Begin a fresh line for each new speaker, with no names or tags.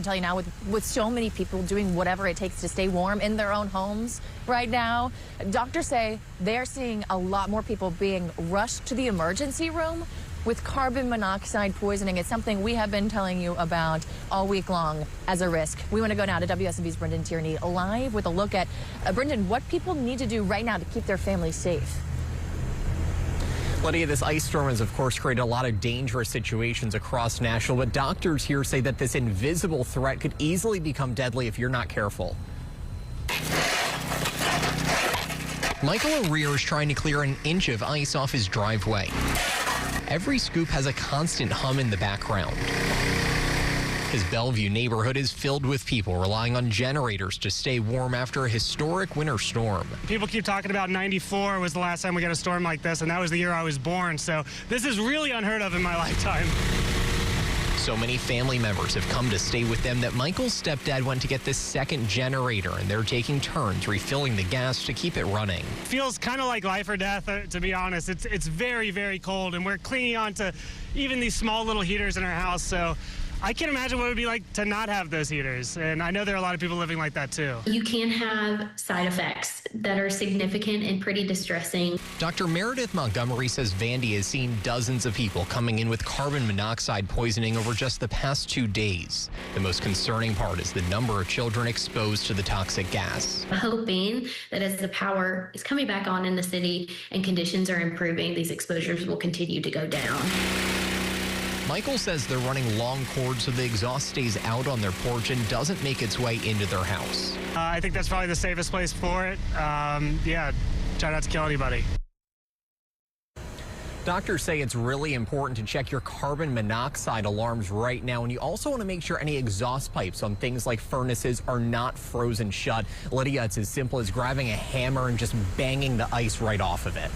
Tell you now, with so many people doing whatever it takes to stay warm in their own homes right now, doctors say they're seeing a lot more people being rushed to the emergency room with carbon monoxide poisoning. It's something we have been telling you about all week long as a risk. We want to go now to WSMV's Brendan Tierney live with a look at, Brendan, what people need to do right now to keep their families safe.
Lydia, this ice storm has, of course, created a lot of dangerous situations across Nashville, but doctors here say that this invisible threat could easily become deadly if you're not careful. Michael O'Rear is trying to clear an inch of ice off his driveway. Every scoop has a constant hum in the background. His Bellevue neighborhood is filled with people relying on generators to stay warm after a historic winter storm.
People keep talking about 94 was the last time we got a storm like this, and that was the year I was born, so this is really unheard of in my lifetime.
So many family members have come to stay with them that Michael's stepdad went to get this second generator, and they're taking turns refilling the gas to keep it running.
Feels kind of like life or death, to be honest. It's very, very cold, and we're clinging on to even these small little heaters in our house, so I can't imagine what it would be like to not have those heaters, and I know there are a lot of people living like that too.
You can have side effects that are significant and pretty distressing.
Dr. Meredith Montgomery says Vandy has seen dozens of people coming in with carbon monoxide poisoning over just the past 2 days. The most concerning part is the number of children exposed to the toxic gas.
Hoping that as the power is coming back on in the city and conditions are improving, these exposures will continue to go down.
Michael says they're running long cords so the exhaust stays out on their porch and doesn't make its way into their house.
I think that's probably the safest place for it. Yeah, try not to kill anybody.
Doctors say it's really important to check your carbon monoxide alarms right now, and you also want to make sure any exhaust pipes on things like furnaces are not frozen shut. Lydia, it's as simple as grabbing a hammer and just banging the ice right off of it.